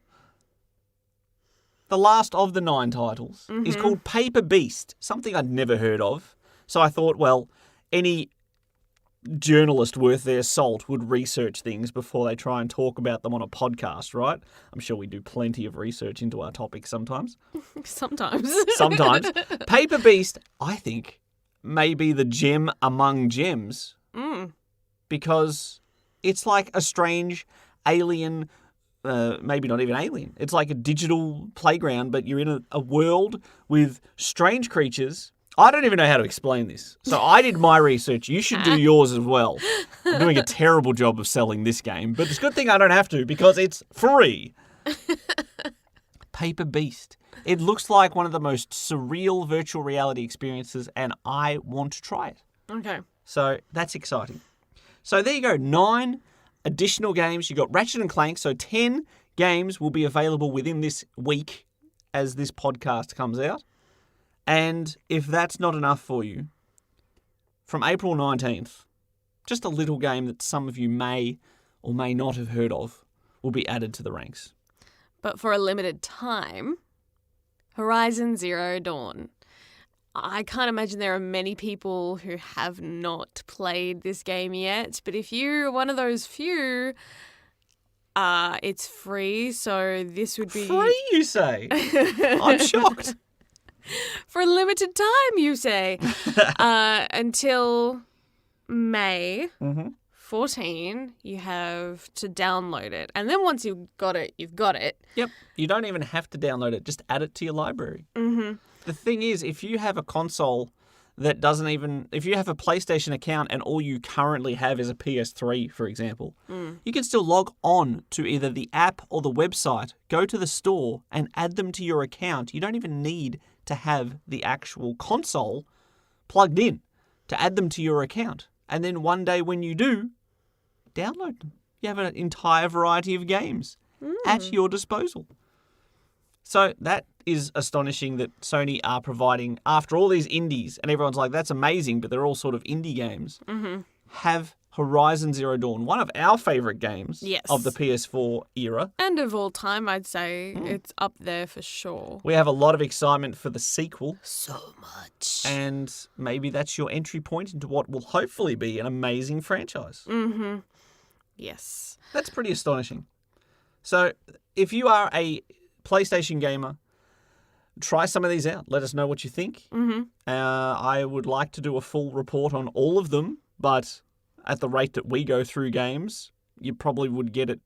The last of the 9 titles is called Paper Beast, something I'd never heard of. So I thought, well, any journalist worth their salt would research things before they try and talk about them on a podcast, right? I'm sure we do plenty of research into our topics sometimes. Sometimes. Sometimes. Paper Beast, I think, may be the gem among gems. Because it's like a strange alien, maybe not even alien. It's like a digital playground, but you're in a world with strange creatures. I don't even know how to explain this. So I did my research. You should do yours as well. I'm doing a terrible job of selling this game, but it's a good thing I don't have to because it's free. Paper Beast. It looks like one of the most surreal virtual reality experiences, and I want to try it. Okay. So that's exciting. So there you go. 9 additional games. You got Ratchet and Clank. So 10 games will be available within this week as this podcast comes out. And if that's not enough for you, from April 19th, just a little game that some of you may or may not have heard of will be added to the ranks. But for a limited time, Horizon Zero Dawn. I can't imagine there are many people who have not played this game yet, but if you're one of those few, it's free, so this would be... Free, you say? I'm shocked. For a limited time, you say. Until May 14, you have to download it. And then once you've got it, you've got it. Yep. You don't even have to download it. Just add it to your library. Mm-hmm. The thing is, if you have a console that doesn't even... If you have a PlayStation account and all you currently have is a PS3, for example, you can still log on to either the app or the website, go to the store and add them to your account. You don't even need to have the actual console plugged in to add them to your account. And then one day when you do, download them. You have an entire variety of games at your disposal. So that is astonishing that Sony are providing, after all these indies, and everyone's like, that's amazing, but they're all sort of indie games, have Horizon Zero Dawn, one of our favourite games of the PS4 era. And of all time, I'd say it's up there for sure. We have a lot of excitement for the sequel. So much. And maybe that's your entry point into what will hopefully be an amazing franchise. Mm-hmm. Yes. That's pretty astonishing. So if you are a PlayStation gamer, try some of these out. Let us know what you think. I would like to do a full report on all of them, but at the rate that we go through games, you probably would get it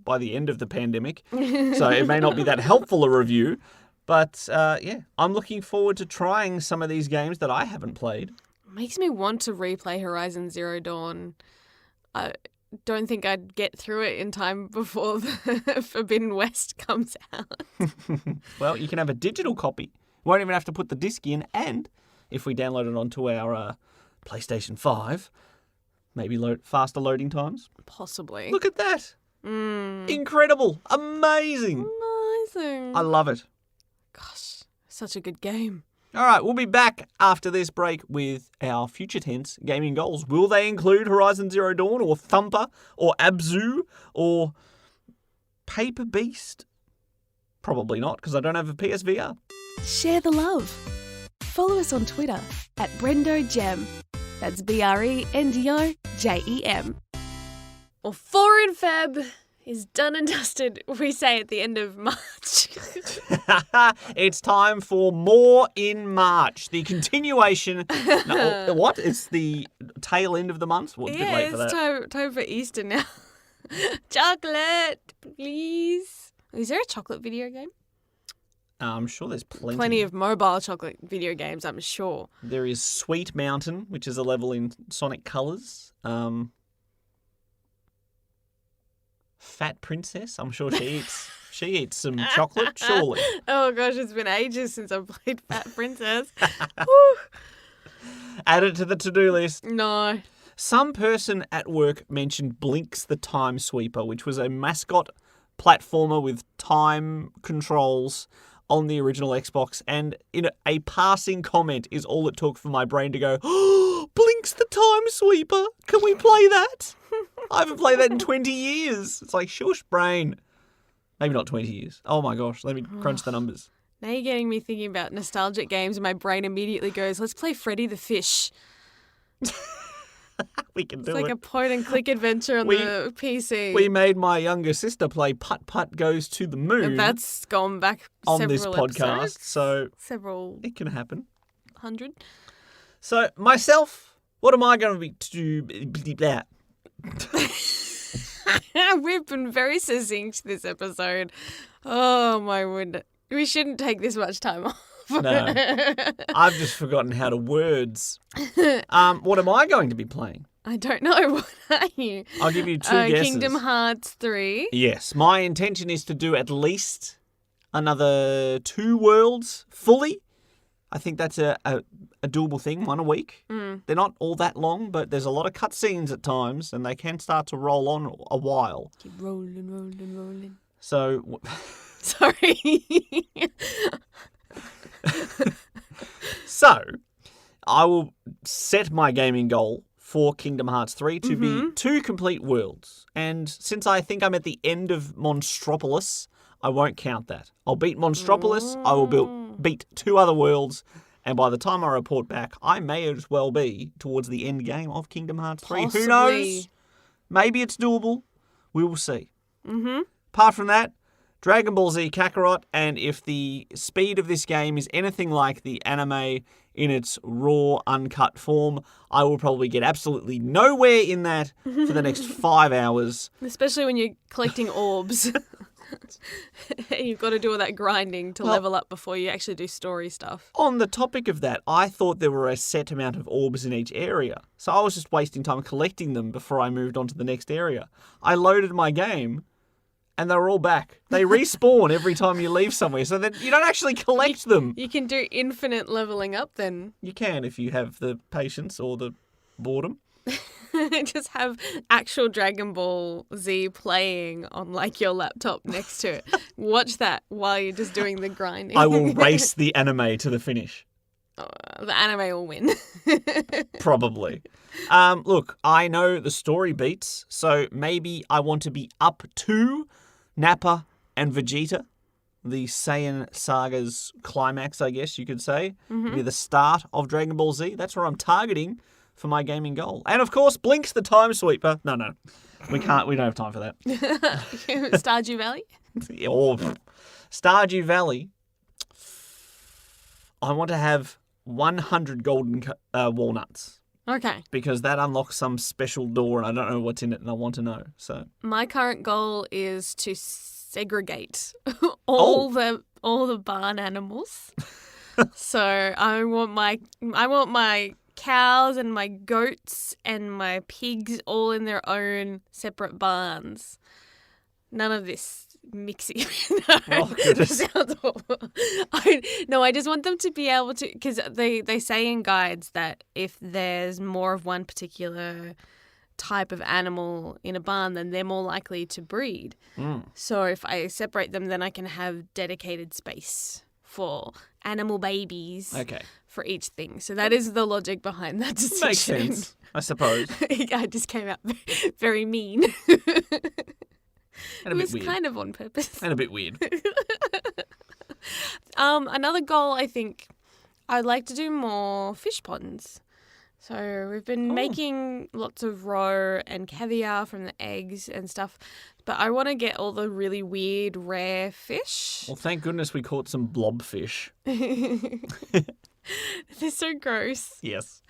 by the end of the pandemic. So it may not be that helpful a review. But yeah, I'm looking forward to trying some of these games that I haven't played. Makes me want to replay Horizon Zero Dawn. I don't think I'd get through it in time before the Forbidden West comes out. Well, you can have a digital copy. Won't even have to put the disc in. And if we download it onto our PlayStation 5, maybe faster loading times. Possibly. Look at that. Incredible. Amazing. I love it. Gosh, such a good game. All right, we'll be back after this break with our future tense gaming goals. Will they include Horizon Zero Dawn or Thumper or Abzu or Paper Beast? Probably not, because I don't have a PSVR. Share the love. Follow us on Twitter at Brendo Jem. That's BRENDOJEM. Well, 4 in Feb is done and dusted, we say at the end of March. It's time for more in March. The continuation. What? It's the tail end of the month? Well, a bit late for that. It's time for Easter now. Chocolate, please. Is there a chocolate video game? I'm sure there's plenty. Plenty of mobile chocolate video games, I'm sure. There is Sweet Mountain, which is a level in Sonic Colors. Fat Princess. I'm sure she eats some chocolate, surely. Oh gosh, it's been ages since I've played Fat Princess. Add it to the to-do list. No. Some person at work mentioned Blinks the Time Sweeper, which was a mascot platformer with time controls on the original Xbox, and in a passing comment is all it took for my brain to go, oh, Blinks the Time Sweeper, can we play that? I haven't played that in 20 years. It's like, shush, brain. Maybe not 20 years. Oh my gosh, let me crunch the numbers. Now you're getting me thinking about nostalgic games and my brain immediately goes, let's play Freddy the Fish. We can do It's like it. a point-and-click adventure on the PC. We made my younger sister play Putt Putt Goes to the Moon. And that's gone back on several this podcast, episodes. so Several it can happen. 100. So myself, what am I going to be that? We've been very succinct this episode. Oh my word. We shouldn't take this much time off. No, I've just forgotten how to words. What am I going to be playing? I don't know. What are you? I'll give you two guesses. Kingdom Hearts 3. Yes, my intention is to do at least another 2 worlds fully. I think that's a doable thing, 1 a week. They're not all that long, but there's a lot of cutscenes at times, and they can start to roll on a while. Keep rolling. So, Sorry. So, I will set my gaming goal for Kingdom Hearts 3 to be 2 complete worlds. And since I think I'm at the end of Monstropolis, I won't count that. I'll beat Monstropolis, I will beat 2 other worlds, and by the time I report back, I may as well be towards the end game of Kingdom Hearts 3. Possibly. Who knows? Maybe it's doable. We will see. Apart from that, Dragon Ball Z Kakarot, and if the speed of this game is anything like the anime in its raw, uncut form, I will probably get absolutely nowhere in that for the next 5 hours. Especially when you're collecting orbs. You've got to do all that grinding to level up before you actually do story stuff. On the topic of that, I thought there were a set amount of orbs in each area. So I was just wasting time collecting them before I moved on to the next area. I loaded my game, and they were all back. They respawn every time you leave somewhere, so that you don't actually collect them. You can do infinite leveling up then. You can if you have the patience or the boredom. Just have actual Dragon Ball Z playing on like your laptop next to it. Watch that while you're just doing the grinding. I will race the anime to the finish. The anime will win. Probably. Look, I know the story beats, so maybe I want to be up to Nappa and Vegeta, the Saiyan Saga's climax, I guess you could say. Maybe the start of Dragon Ball Z. That's where I'm targeting for my gaming goal. And of course, Blink's the time sweeper. No. We don't have time for that. Stardew Valley? Or Stardew Valley. I want to have 100 golden walnuts. Okay. Because that unlocks some special door and I don't know what's in it and I want to know. So my current goal is to segregate all the barn animals. So I want my cows and my goats and my pigs all in their own separate barns. None of this mixing. No, oh, goodness. That sounds awful. I just want them to be able to, because they say in guides that if there's more of one particular type of animal in a barn, then they're more likely to breed. So if I separate them, then I can have dedicated space for animal babies for each thing. So that is the logic behind that decision. Makes sense, I suppose. I just came out very mean. And it a bit was weird. kind of on purpose. And a bit weird. Another goal, I think, I'd like to do more fish ponds. So we've been making lots of roe and caviar from the eggs and stuff, but I want to get all the really weird, rare fish. Well, thank goodness we caught some blobfish. They're so gross. Yes.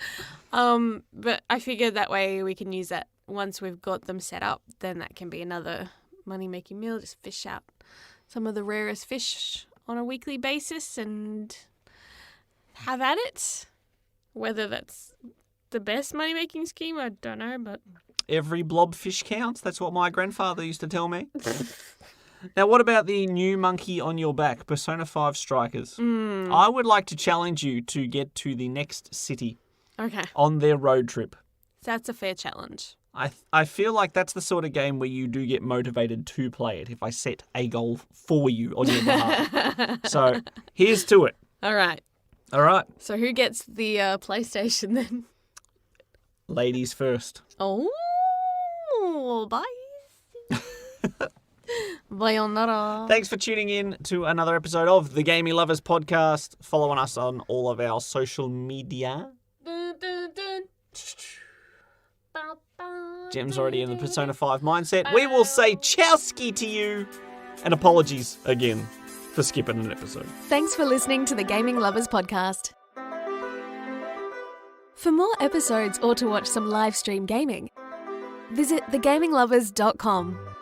But I figured that way we can use that once we've got them set up, then that can be another money-making meal. Just fish out some of the rarest fish on a weekly basis and have at it. Whether that's the best money-making scheme, I don't know, but... Every blobfish counts. That's what my grandfather used to tell me. Now, what about the new monkey on your back, Persona 5 Strikers? I would like to challenge you to get to the next city on their road trip. That's a fair challenge. I feel like that's the sort of game where you do get motivated to play it if I set a goal for you on your behalf. So, here's to it. All right. So who gets the PlayStation then? Ladies first. Oh, bye. Bayonara. Thanks for tuning in to another episode of the Gaming Lovers Podcast. Follow us on all of our social media. Dun, dun, dun. Jem's already in the Persona 5 mindset. We will say chowski to you. And apologies again for skipping an episode. Thanks for listening to the Gaming Lovers Podcast. For more episodes or to watch some live stream gaming, visit thegaminglovers.com.